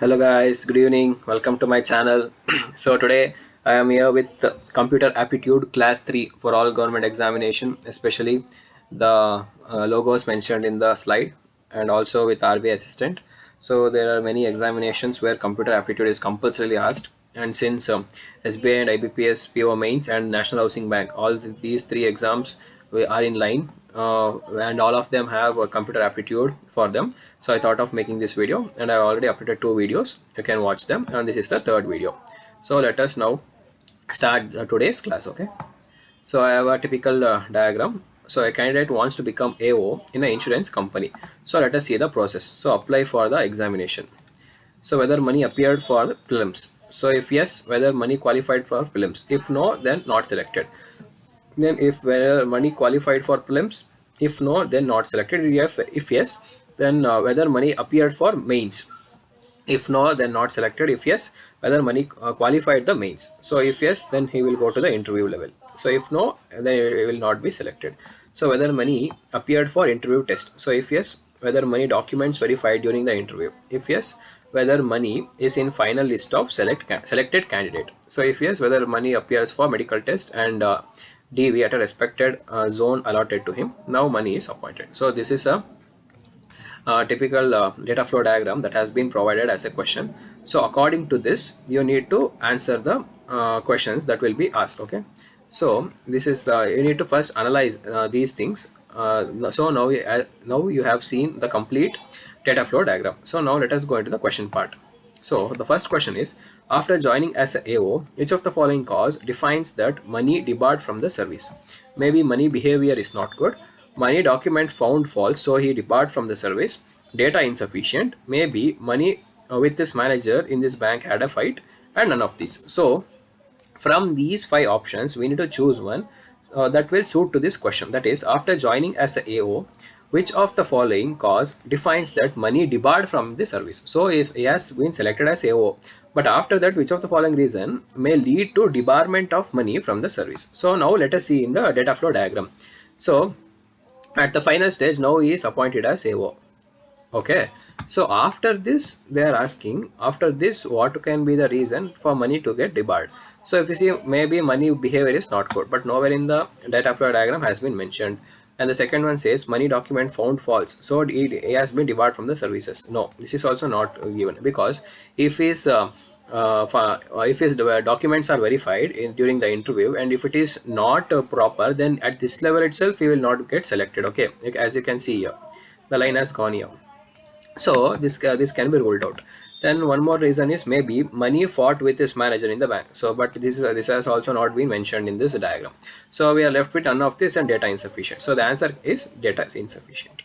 Hello guys, good evening. Welcome to my channel. So today I am here with Computer Aptitude Class 3 for all government examination, especially the logos mentioned in the slide and also with RBI assistant. So there are many examinations where computer aptitude is compulsorily asked, and since SBI and IBPS PO mains and National Housing Bank, all these three exams are in line, and all of them have a computer aptitude for them. So I thought of making this video, and I already uploaded two videos. You can watch them, and this is the third video. So let us now start today's class. Okay, so I have a typical diagram. So a candidate wants to become AO in an insurance company. So let us see the process. So apply for the examination. So whether money appeared for the prelims. So if yes, whether money qualified for prelims. If no, then not selected. Then if whether money qualified for prelims. If no, then not selected. If yes, then whether money appeared for mains. If no, then not selected. If yes, whether money qualified the mains. So if yes, then he will go to the interview level. So if no, then he will not be selected. So whether money appeared for interview test. So if yes, whether money documents verified during the interview. If yes, whether money is in final list of selected candidate. So if yes, whether money appears for medical test and DV at a respected zone allotted to him. Now money is appointed. So this is a typical data flow diagram that has been provided as a question. So according to this, you need to answer the questions that will be asked. Okay, so this is the you need to first analyze these things. So now you have seen the complete data flow diagram. So now let us go into the question part. So the first question is, after joining as a AO, which of the following cause defines that money debarred from the service? Maybe money behavior is not good. Money document found false, so he debarred from the service. Data insufficient. Maybe money with this manager in this bank had a fight, and none of these. So from these five options, we need to choose one that will suit to this question. That is, after joining as a AO, which of the following cause defines that money debarred from the service? So he has been selected as AO, but after that, which of the following reason may lead to debarment of money from the service? So now let us see in the data flow diagram. So at the final stage, now he is appointed as AO. Okay, so after this they are asking, after this what can be the reason for money to get debarred? So if you see, maybe money behavior is not good, but nowhere in the data flow diagram has been mentioned. And the second one says money document found false, so it has been debarred from the services. No, this is also not given, because if his documents are verified during the interview, and if it is not proper, then at this level itself he will not get selected. Okay, like, as you can see here, the line has gone here. So this can be ruled out. Then one more reason is maybe money fought with his manager in the bank. So but this has also not been mentioned in this diagram. So we are left with none of this and data insufficient. So the answer is data is insufficient.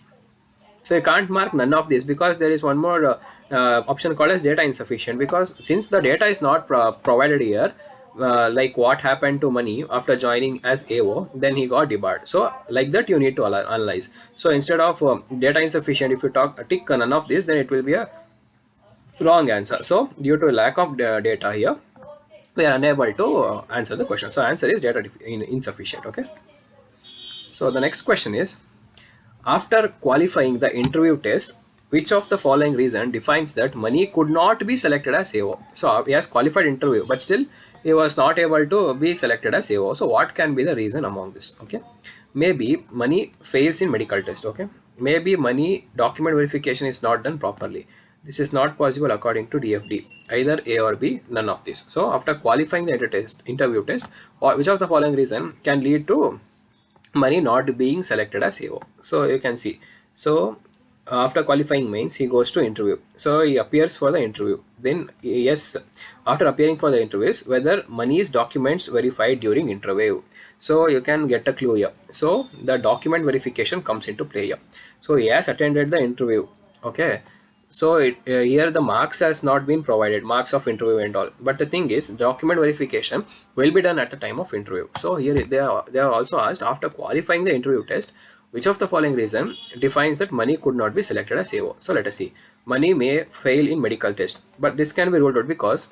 So you can't mark none of this, because there is one more option called as data insufficient, because since the data is not provided here, like what happened to money after joining as AO, then he got debarred. So like that you need to analyze. So instead of data insufficient, if you tick none of this, then it will be a wrong answer. So due to lack of data here, we are unable to answer the question. So answer is data insufficient. Okay, so the next question is, after qualifying the interview test, which of the following reason defines that money could not be selected as AO? So he has qualified interview, but still he was not able to be selected as AO. So what can be the reason among this? Okay, maybe money fails in medical test. Okay, maybe money document verification is not done properly. This is not possible according to DFD. Either A or B, none of this. So after qualifying the interview test, which of the following reason can lead to money not being selected as AO? So you can see. So after qualifying mains, he goes to interview. So he appears for the interview. Then yes, after appearing for the interviews, whether money's documents verified during interview. So you can get a clue here. So the document verification comes into play here. So he has attended the interview. Okay, so here the marks has not been provided, marks of interview and all, but the thing is document verification will be done at the time of interview. So here they are also asked, after qualifying the interview test, which of the following reason defines that money could not be selected as AO? So let us see. Money may fail in medical test, but this can be ruled out because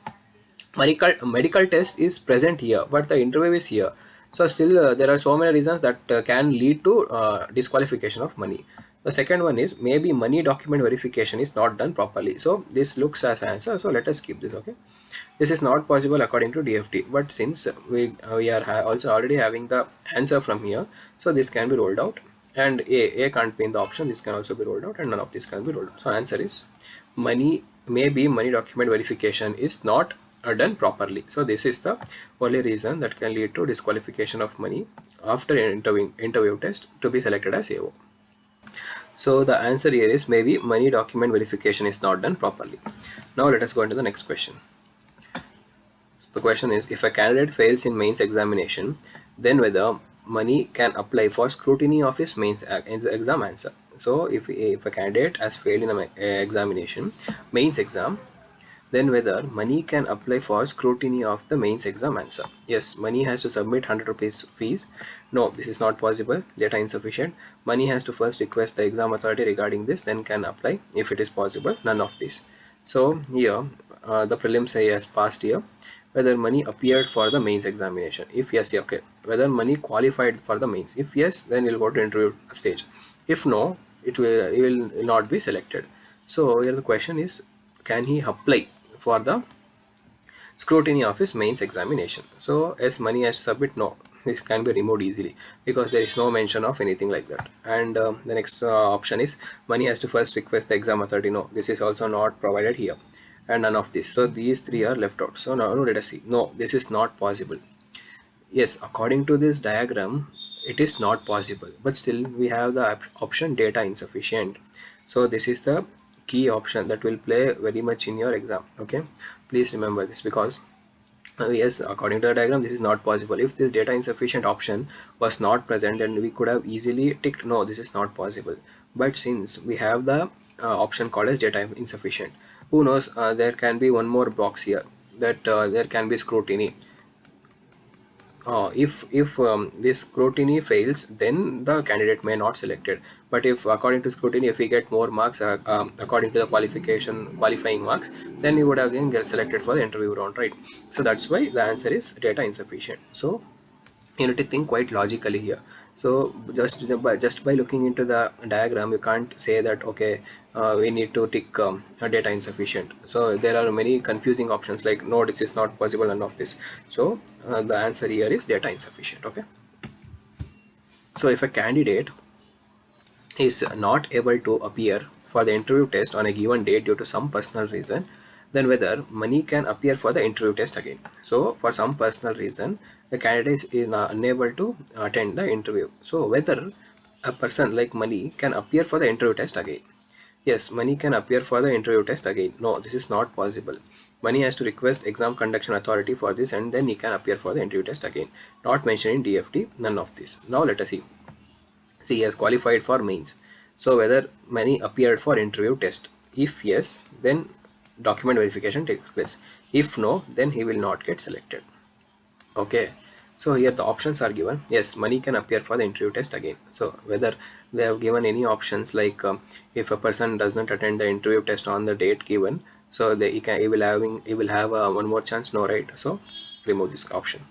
medical test is present here, but the interview is here. So still there are so many reasons that can lead to disqualification of money. The second one is maybe money document verification is not done properly. So this looks as answer. So let us skip this. Okay, this is not possible according to DFT. But since we are also already having the answer from here, so this can be rolled out. And A can't be in the option. This can also be rolled out, and none of this can be rolled out. So answer is money document verification is not done properly. So this is the only reason that can lead to disqualification of money after interview test to be selected as AO. So the answer here is maybe money document verification is not done properly. Now let us go into the next question. The question is, if a candidate fails in mains examination, then whether money can apply for scrutiny of his mains exam answer. So if a candidate has failed in an examination, mains exam, then whether money can apply for scrutiny of the mains exam answer. Yes, money has to submit 100 rupees fees. No, this is not possible. Data insufficient. Money has to first request the exam authority regarding this, then can apply if it is possible. None of this. So here the prelims say has passed here. Whether money appeared for the mains examination. If yes, yeah, okay. Whether money qualified for the mains. If yes, then you'll go to interview stage. If no, it will not be selected. So here the question is, can he apply for the scrutiny of his mains examination? So as money has to submit, no, this can be removed easily because there is no mention of anything like that. And the next option is money has to first request the exam authority. No, this is also not provided here, and none of this. So these three are left out. So now let us see. No, this is not possible. Yes, according to this diagram, it is not possible, but still we have the option data insufficient. So this is the key option that will play very much in your exam. Okay, please remember this because yes, according to the diagram, this is not possible. If this data insufficient option was not present, then we could have easily ticked no, this is not possible. But since we have the option called as data insufficient, who knows, there can be one more box here that there can be scrutiny. If this scrutiny fails, then the candidate may not selected. But if according to scrutiny, if we get more marks according to the qualifying marks, then you would again get selected for the interview round, right? So that's why the answer is data insufficient. So you need to think quite logically here. So just by looking into the diagram, you can't say that okay, we need to tick a data insufficient. So there are many confusing options like no, this is not possible, none of this. So the answer here is data insufficient. Okay, so if a candidate is not able to appear for the interview test on a given date due to some personal reason, then whether money can appear for the interview test again. So for some personal reason, the candidate is unable to attend the interview. So whether a person like money can appear for the interview test again. Yes, money can appear for the interview test again. No, this is not possible. Money has to request exam conduction authority for this, and then he can appear for the interview test again. Not mentioned in DFT, none of this. Now let us see. See, he has qualified for mains. So whether money appeared for interview test. If yes, then document verification takes place. If no, then he will not get selected. Okay, so here the options are given. Yes, money can appear for the interview test again. So whether they have given any options like if a person does not attend the interview test on the date given, so he will have one more chance. No, right? So remove this option.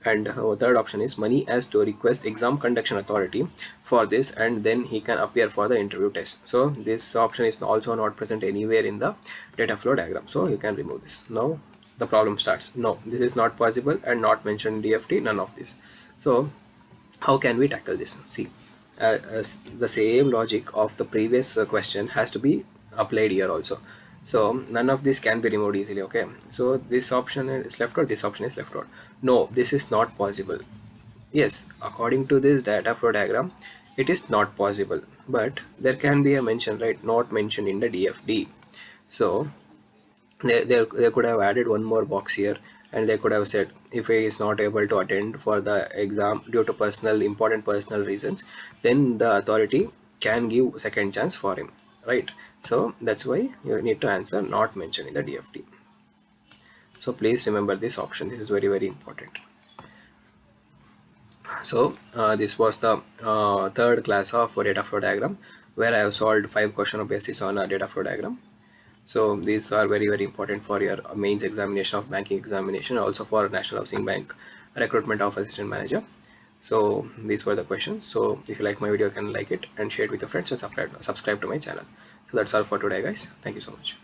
And third option is money has to request exam conduction authority for this, and then he can appear for the interview test. So this option is also not present anywhere in the data flow diagram, so you can remove this. Now the problem starts. No, this is not possible and not mentioned in DFT, none of this. So how can we tackle this? See, as the same logic of the previous question has to be applied here also. So none of this can be removed easily. Okay, so this option is left out, this option is left out. No, this is not possible. Yes, according to this data flow diagram, it is not possible, but there can be a mention, right? Not mentioned in the DFD. So they could have added one more box here, and they could have said if he is not able to attend for the exam due to important personal reasons, then the authority can give second chance for him, right? So that's why you need to answer not mentioned in the DFT. So please remember this option, this is very very important. So this was the third class of data flow diagram, where I have solved 5 question basis on a data flow diagram. So these are very very important for your mains examination of banking examination, also for National Housing Bank recruitment of assistant manager. So these were the questions. So if you like my video, you can like it and share it with your friends and subscribe to my channel. So that's all for today, guys. Thank you so much.